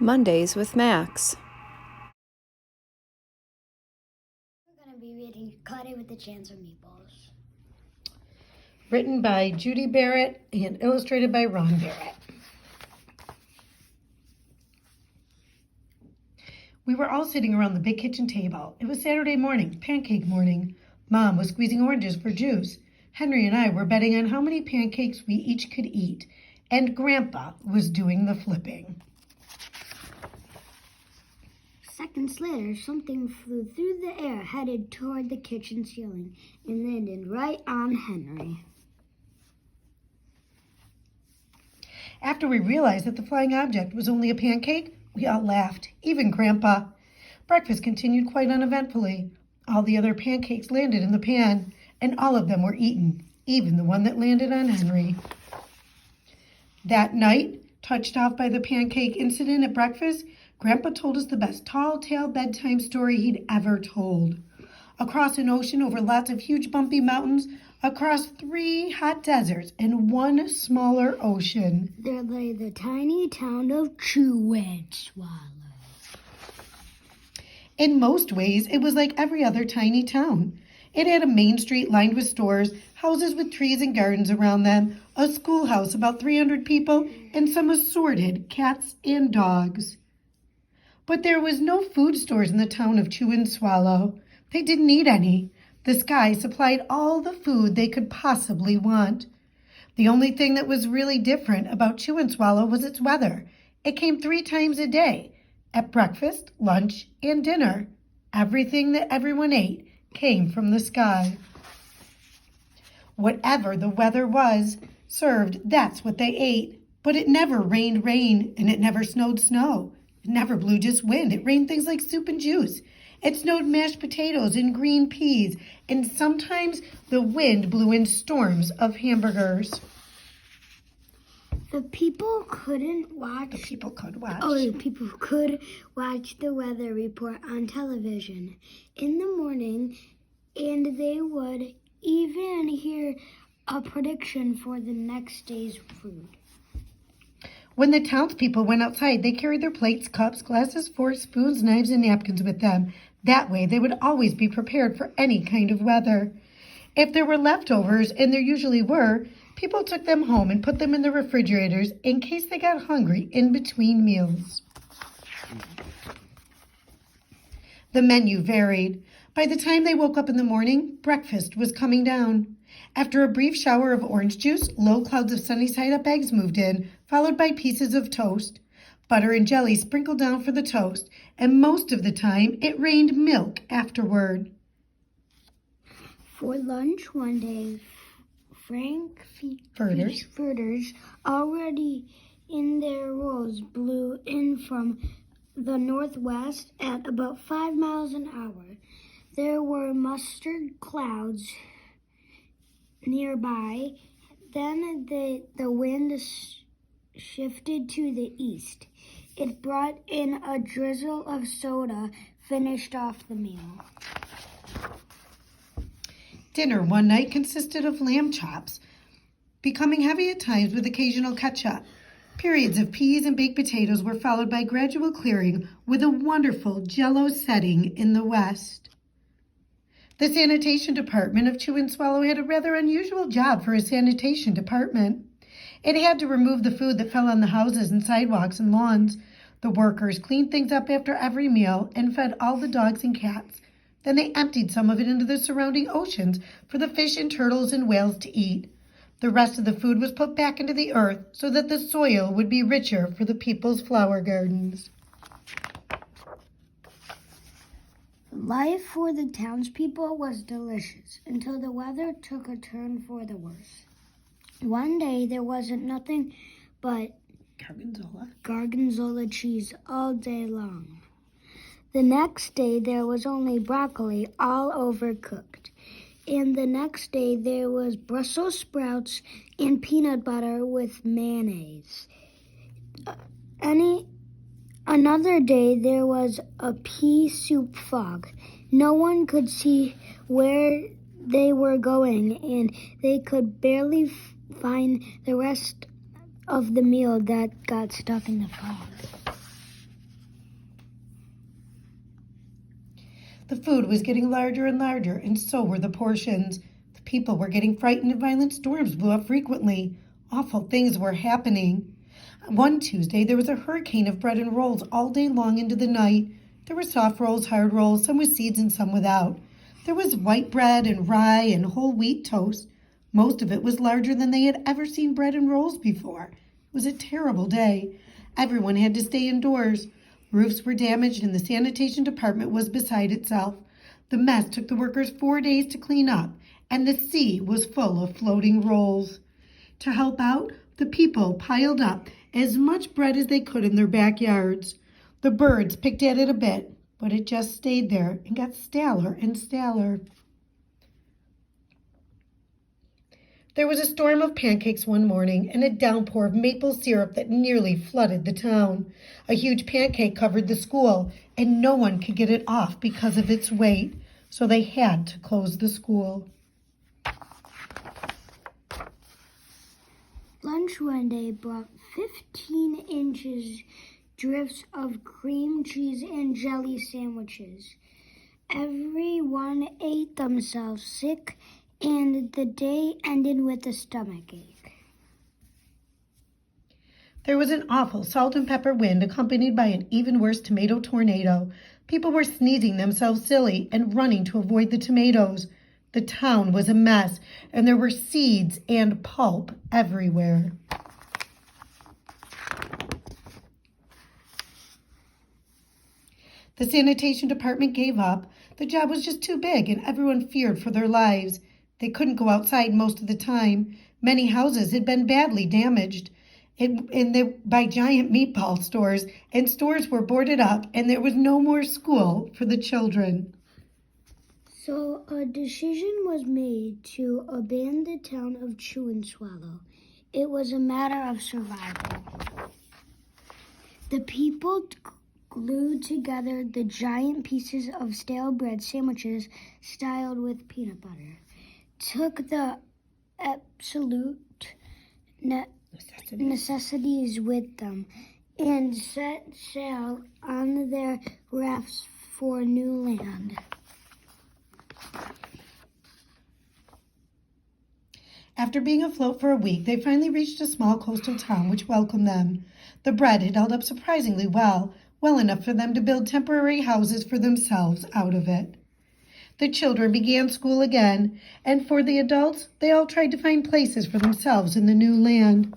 Mondays with Max. We're going to be reading Caught It with the Chance of Meatballs. Written by Judy Barrett and illustrated by Ron Barrett. We were all sitting around the big kitchen table. It was Saturday morning, pancake morning. Mom was squeezing oranges for juice. Henry and I were betting on how many pancakes we each could eat, and Grandpa was doing the flipping. Seconds later, something flew through the air, headed toward the kitchen ceiling, and landed right on Henry. After we realized that the flying object was only a pancake, we all laughed, even Grandpa. Breakfast continued quite uneventfully. All the other pancakes landed in the pan, and all of them were eaten, even the one that landed on Henry. That night, touched off by the pancake incident at breakfast, Grandpa told us the best tall-tale bedtime story he'd ever told. Across an ocean, over lots of huge bumpy mountains, across 3 hot deserts and 1 smaller ocean, There lay the tiny town of Chance. In most ways, it was like every other tiny town. It had a main street lined with stores, houses with trees and gardens around them, a schoolhouse about 300 people, and some assorted cats and dogs. But there was no food stores in the town of Chew and Swallow. They didn't need any. The sky supplied all the food they could possibly want. The only thing that was really different about Chew and Swallow was its weather. It came 3 times a day, at breakfast, lunch, and dinner. Everything that everyone ate came from the sky. Whatever the weather was served, that's what they ate. But it never rained rain, and it never snowed snow. It never blew just wind. It rained things like soup and juice. It snowed mashed potatoes and green peas, and sometimes the wind blew in storms of hamburgers. The people could watch the weather report on television in the morning, and they would even hear a prediction for the next day's food. When the townspeople went outside, they carried their plates, cups, glasses, forks, spoons, knives, and napkins with them. That way, they would always be prepared for any kind of weather. If there were leftovers, and there usually were, people took them home and put them in the refrigerators in case they got hungry in between meals. The menu varied. By the time they woke up in the morning, breakfast was coming down. After a brief shower of orange juice, low clouds of sunny-side-up eggs moved in, followed by pieces of toast. Butter and jelly sprinkled down for the toast, and most of the time it rained milk afterward. For lunch one day, Frankfurters, already in their rolls, blew in from the northwest at about 5 miles an hour. There were mustard clouds nearby. Then the wind shifted to the east. It brought in a drizzle of soda, finished off the meal. Dinner one night consisted of lamb chops, becoming heavy at times with occasional ketchup. Periods of peas and baked potatoes were followed by gradual clearing with a wonderful jello setting in the west. The sanitation department of Chew and Swallow had a rather unusual job for a sanitation department. It had to remove the food that fell on the houses and sidewalks and lawns. The workers cleaned things up after every meal and fed all the dogs and cats. Then they emptied some of it into the surrounding oceans for the fish and turtles and whales to eat. The rest of the food was put back into the earth so that the soil would be richer for the people's flower gardens. Life for the townspeople was delicious until the weather took a turn for the worse. One day there wasn't nothing but Gorgonzola cheese all day long. The next day there was only broccoli all overcooked. And the next day there was Brussels sprouts and peanut butter with mayonnaise. Another day there was a pea soup fog. No one could see where they were going, and they could barely find the rest of the meal that got stuck in the fog. The food was getting larger and larger, and so were the portions. The people were getting frightened, and violent storms blew up frequently. Awful things were happening. One Tuesday, there was a hurricane of bread and rolls all day long into the night. There were soft rolls, hard rolls, some with seeds and some without. There was white bread and rye and whole wheat toast. Most of it was larger than they had ever seen bread and rolls before. It was a terrible day. Everyone had to stay indoors. Roofs were damaged and the sanitation department was beside itself. The mess took the workers 4 days to clean up, and the sea was full of floating rolls. To help out, the people piled up as much bread as they could in their backyards. The birds picked at it a bit, but it just stayed there and got staler and staler. There was a storm of pancakes one morning and a downpour of maple syrup that nearly flooded the town. A huge pancake covered the school, and no one could get it off because of its weight, so they had to close the school. Lunch one day brought 15 inches drifts of cream cheese and jelly sandwiches. Everyone ate themselves sick, and the day ended with a stomachache. There was an awful salt and pepper wind accompanied by an even worse tomato tornado. People were sneezing themselves silly and running to avoid the tomatoes. The town was a mess, and there were seeds and pulp everywhere. The sanitation department gave up. The job was just too big, and everyone feared for their lives. They couldn't go outside most of the time. Many houses had been badly damaged by giant meatball stores, and stores were boarded up, and there was no more school for the children. So a decision was made to abandon the town of Chew and Swallow. It was a matter of survival. The people glued together the giant pieces of stale bread sandwiches styled with peanut butter, took the absolute necessities with them, and set sail on their rafts for new land. After being afloat for a week, they finally reached a small coastal town which welcomed them. The bread had held up surprisingly well enough for them to build temporary houses for themselves out of it. The children began school again, and for the adults, they all tried to find places for themselves in the new land.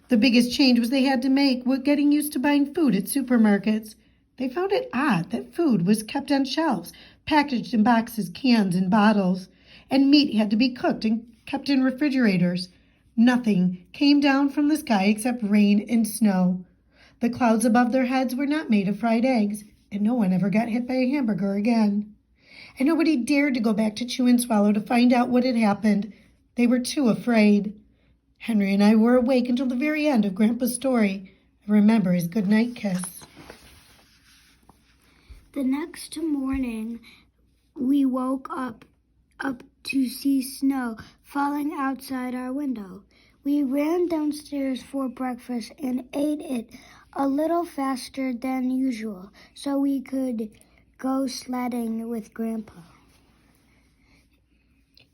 The biggest change was they had to make was getting used to buying food at supermarkets. They found it odd that food was kept on shelves, packaged in boxes, cans, and bottles, and meat had to be cooked and kept in refrigerators. Nothing came down from the sky except rain and snow. The clouds above their heads were not made of fried eggs, and no one ever got hit by a hamburger again. And nobody dared to go back to Chew and Swallow to find out what had happened. They were too afraid. Henry and I were awake until the very end of Grandpa's story. I remember his goodnight kiss. The next morning, we woke up to see snow falling outside our window. We ran downstairs for breakfast and ate it a little faster than usual so we could go sledding with Grandpa.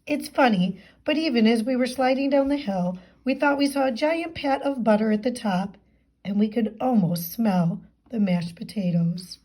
It's funny, but even as we were sliding down the hill, we thought we saw a giant pat of butter at the top, and we could almost smell the mashed potatoes.